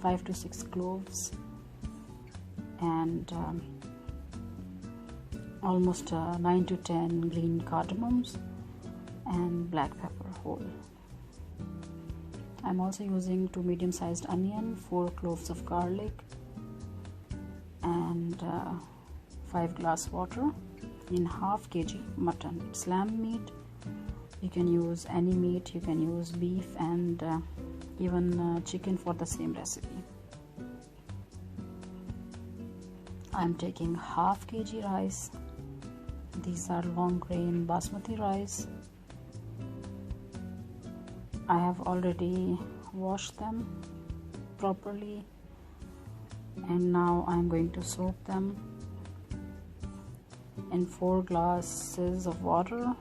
5 to 6 cloves, and almost 9 to 10 green cardamoms, and black pepper whole. I'm also using 2 medium-sized onion, 4 cloves of garlic, and 5 glass water in half kg mutton. It's lamb meat. You can use any meat. You can use beef and even chicken for the same recipe. I'm taking half kg rice. These are long grain basmati rice. I have already washed them properly, and now I'm going to soak them in 4 glasses of water.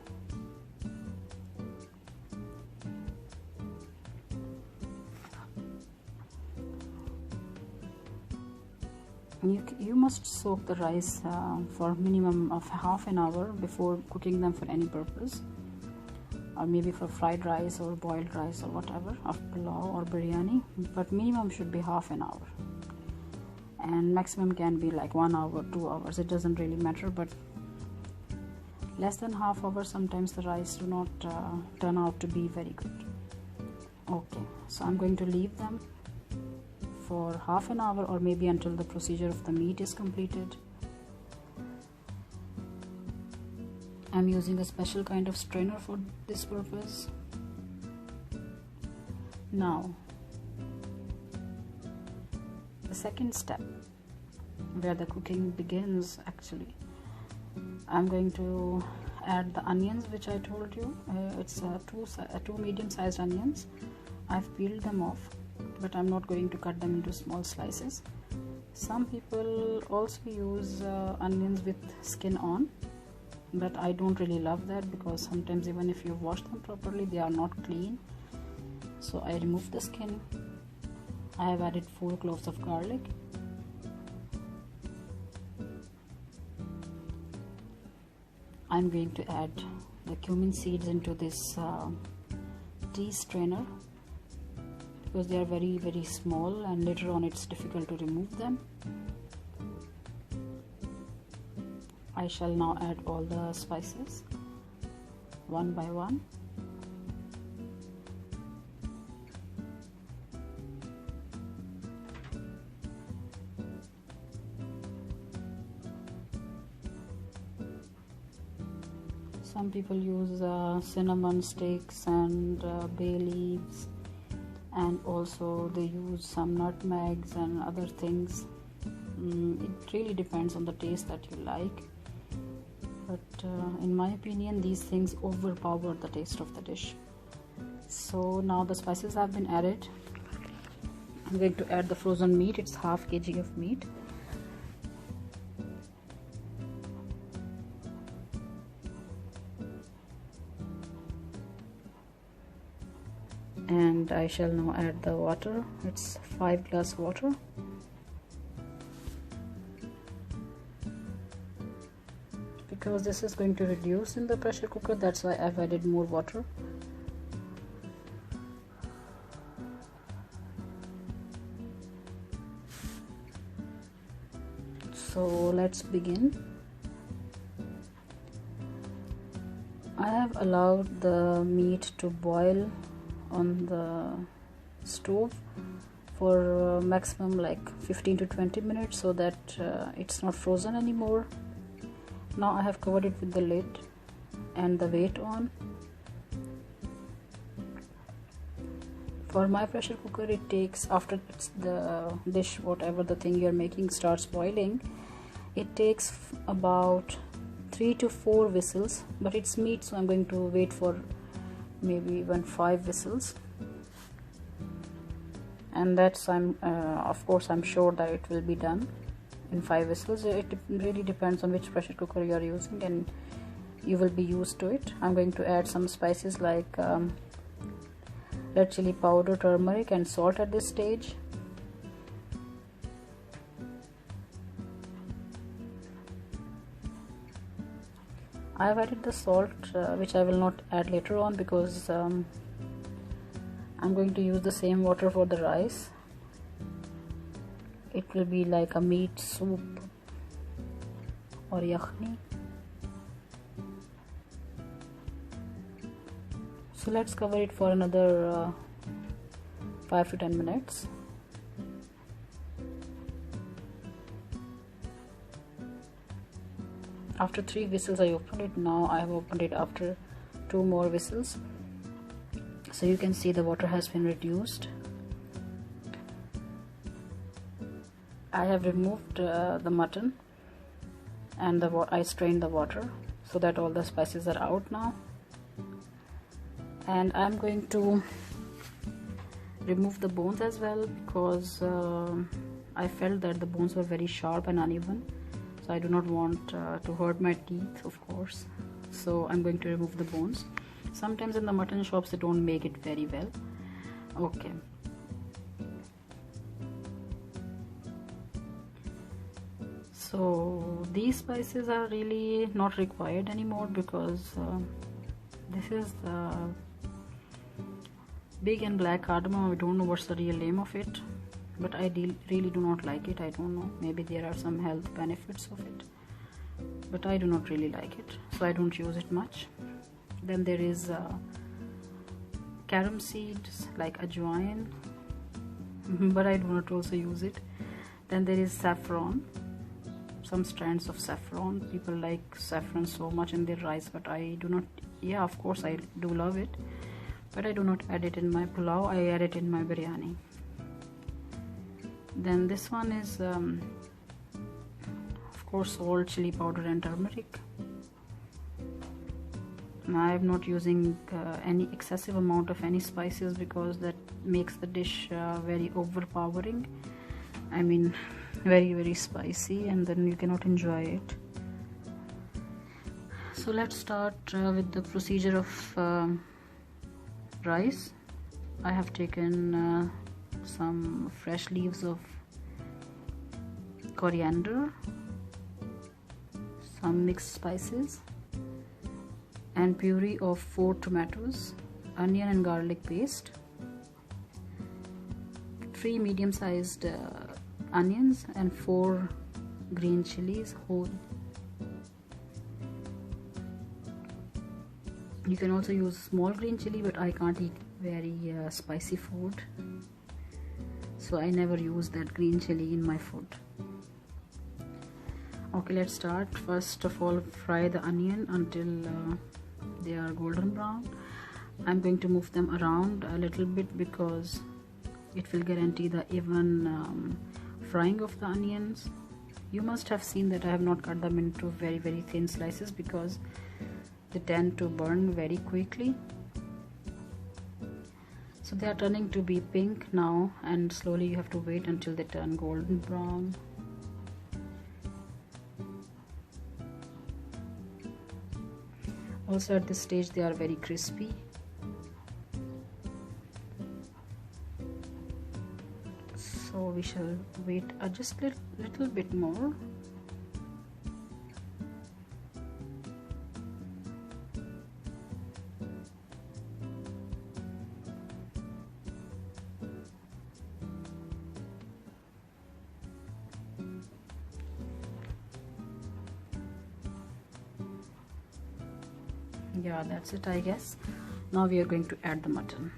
You must soak the rice for minimum of half an hour before cooking them for any purpose, or maybe for fried rice or boiled rice or whatever, of pulao or biryani, but minimum should be half an hour, and maximum can be like 1 hour, 2 hours. It doesn't really matter, but less than half hour sometimes the rice do not turn out to be very good. Okay, so I'm going to leave them for half an hour, or maybe until the procedure of the meat is completed. I'm using a special kind of strainer for this purpose. Now, the second step, where the cooking begins actually, I'm going to add the onions which I told you. It's two medium-sized onions. I've peeled them off, but I'm not going to cut them into small slices. Some people also use onions with skin on, but I don't really love that, because sometimes even if you wash them properly, they are not clean. So I remove the skin. I have added 4 cloves of garlic. I'm going to add the cumin seeds into this tea strainer, because they are very, very small, and later on it's difficult to remove them. I shall now add all the spices one by one. Some people use cinnamon sticks and bay leaves, and also they use some nutmegs and other things. It really depends on the taste that you like, but in my opinion these things overpower the taste of the dish. So now the spices have been added. I'm going to add the frozen meat. It's half kg of meat. And I shall now add the water. It's 5 glass water. Because this is going to reduce in the pressure cooker, that's why I've added more water. So let's begin. I have allowed the meat to boil on the stove for maximum like 15 to 20 minutes, so that it's not frozen anymore. Now I have covered it with the lid and the weight on. For my pressure cooker, it takes, after the dish, whatever the thing you're making starts boiling, it takes about 3 to 4 whistles, but it's meat, so I'm going to wait for maybe even 5 whistles, and that's of course I'm sure that it will be done in 5 whistles. It really depends on which pressure cooker you are using, and you will be used to it. I'm going to add some spices like red chili powder, turmeric, and salt at this stage. I have added the salt, which I will not add later on, because I'm going to use the same water for the rice. it will be like a meat soup or yakhni. So let's cover it for another 5 to 10 minutes. After 3 whistles I opened it. Now I have opened it after 2 more whistles. So you can see the water has been reduced. I have removed the mutton and I strained the water so that all the spices are out now. And I'm going to remove the bones as well, because I felt that the bones were very sharp and uneven. So I do not want to hurt my teeth, of course. So I'm going to remove the bones. Sometimes in the mutton shops they don't make it very well. Okay. So these spices are really not required anymore, because this is the big and black cardamom. I don't know what's the real name of it, but I really do not like it. I don't know, maybe there are some health benefits of it, but I do not really like it, so I don't use it much. Then there is carom seeds like ajwain, but I do not also use it. Then there is saffron, some strands of saffron. People like saffron so much in their rice, but I do not. Yeah, of course I do love it, but I do not add it in my pulao. I add it in my biryani. Then this one is of course salt, chili powder and turmeric. I am not using any excessive amount of any spices, because that makes the dish very overpowering. I mean very spicy, and then you cannot enjoy it. So let's start with the procedure of rice. I have taken some fresh leaves of coriander, some mixed spices, and puree of 4 tomatoes, onion and garlic paste, 3 medium-sized onions, and 4 green chilies whole. You can also use small green chili, but I can't eat very spicy food, so I never use that green chili in my food. Okay, let's start. First of all, fry the onion until they are golden brown. I'm going to move them around a little bit, because it will guarantee the even frying of the onions. You must have seen that I have not cut them into very thin slices, because they tend to burn very quickly. So they are turning to be pink now, and slowly you have to wait until they turn golden brown. Also at this stage they are very crispy. So we shall wait just a little bit more. Yeah, that's it, I guess. Now we are going to add the mutton.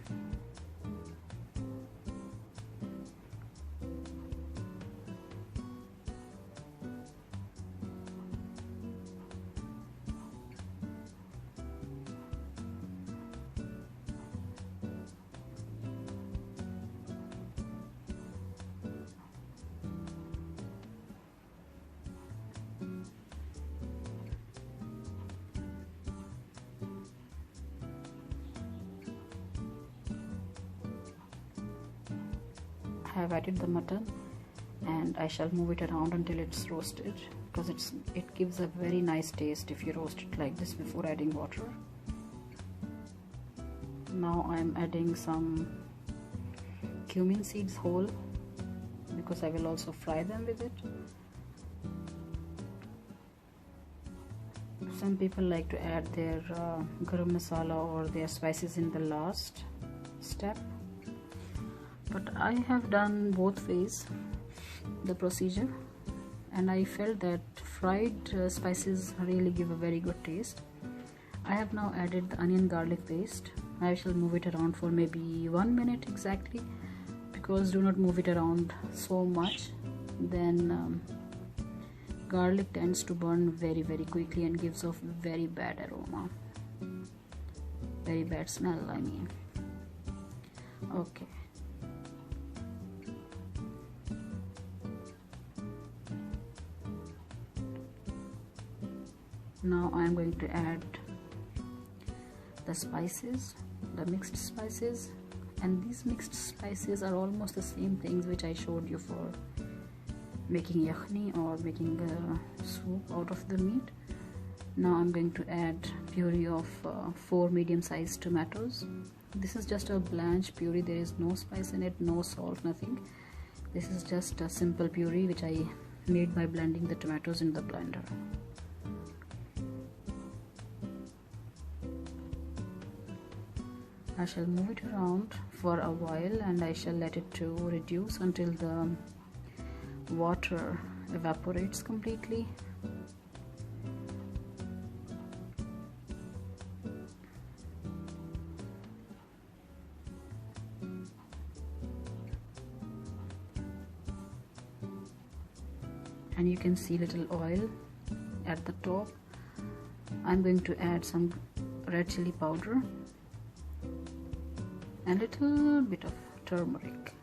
I have added the mutton, and I shall move it around until it's roasted, because it gives a very nice taste if you roast it like this before adding water. Now I am adding some cumin seeds whole, because I will also fry them with it. Some people like to add their garam masala or their spices in the last step, but I have done both ways. the procedure, and I felt that fried spices really give a very good taste. I have now added the onion garlic paste. I shall move it around for maybe 1 minute exactly, because do not move it around so much, then garlic tends to burn very quickly and gives off very bad aroma, very bad smell, I mean. Okay, now I am going to add the spices, the mixed spices, and these mixed spices are almost the same things which I showed you for making yakhni or making the soup out of the meat. Now I'm going to add puree of 4 medium-sized tomatoes. This is just a blanch puree, there is no spice in it, no salt, nothing. This is just a simple puree which I made by blending the tomatoes in the blender. I shall move it around for a while and I shall let it to reduce until the water evaporates completely. And you can see little oil at the top. I'm going to add some red chili powder and a little bit of turmeric.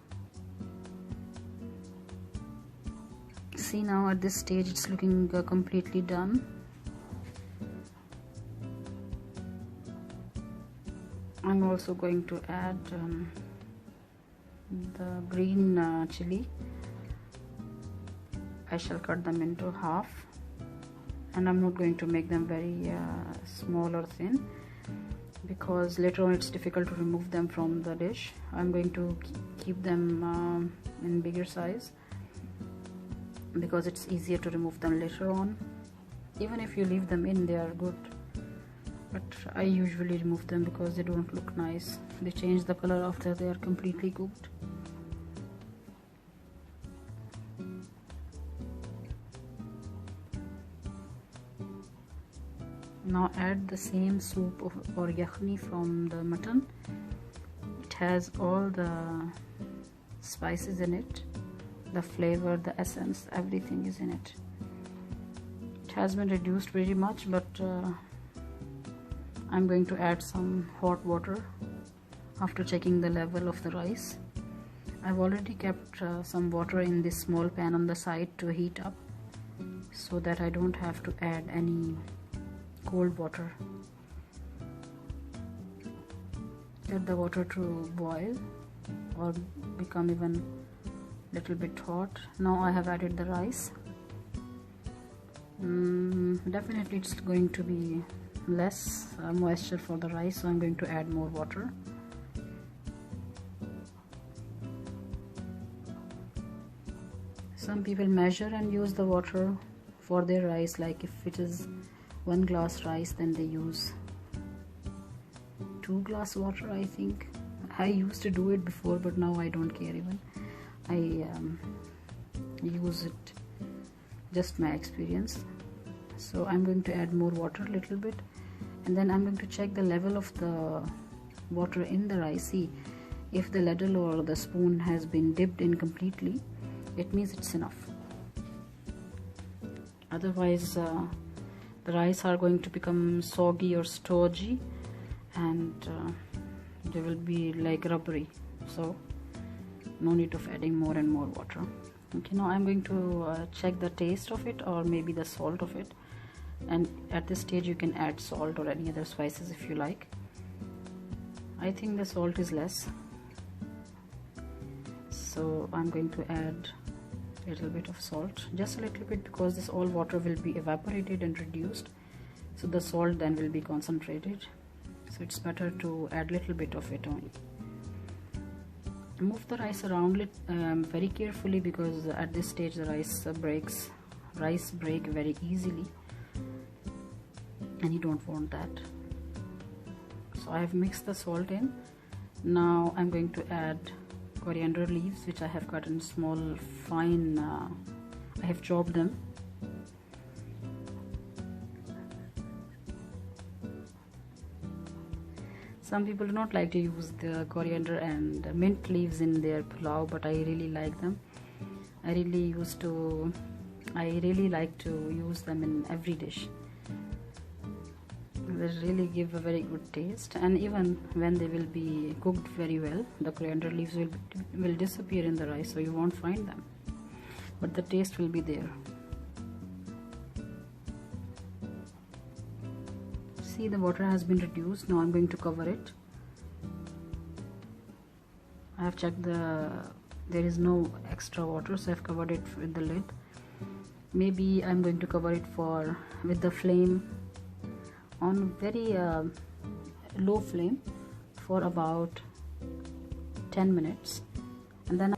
See, now at this stage it's looking completely done. I'm also going to add the green chili. I shall cut them into half, and I'm not going to make them very small or thin, because later on it's difficult to remove them from the dish. I'm going to keep them in bigger size because it's easier to remove them later on. Even if you leave them in, they are good, but I usually remove them because they don't look nice. They change the color after they are completely cooked. Now add the same soup or yakhni from the mutton. It has all the spices in it, the flavor, the essence, everything is in it. It has been reduced very much, but I'm going to add some hot water after checking the level of the rice. I've already kept some water in this small pan on the side to heat up, so that I don't have to add any cold water. Let the water to boil or become even little bit hot. Now I have added the rice. Definitely it's going to be less moisture for the rice, so I'm going to add more water. Some people measure and use the water for their rice, like if it is 1 glass rice, then they use 2 glass water, I think. I used to do it before, but now I don't care even. I use it, just my experience. So I'm going to add more water a little bit, and then I'm going to check the level of the water in the rice. See, if the ladle or the spoon has been dipped in completely, it means it's enough. Otherwise the rice are going to become soggy or stodgy, and they will be like rubbery, so no need of adding more and more water. Okay, now I'm going to check the taste of it, or maybe the salt of it, and at this stage you can add salt or any other spices if you like. I think the salt is less, so I'm going to add a little bit of salt, just a little bit, because this all water will be evaporated and reduced, so the salt then will be concentrated, so it's better to add a little bit of it only. Move the rice around very carefully, because at this stage the rice break very easily, and you don't want that. So I have mixed the salt in. Now I'm going to add coriander leaves, which I have cut in small fine, I have chopped them. Some people do not like to use the coriander and mint leaves in their pulao, but I really like them. I really like to use them in every dish. They really give a very good taste, and even when they will be cooked very well, the coriander leaves will disappear in the rice, so you won't find them, but the taste will be there. See, the water has been reduced. Now I'm going to cover it. I have checked there is no extra water, so I've covered it with the lid. Maybe I'm going to cover it with the flame on very low flame for about 10 minutes, and then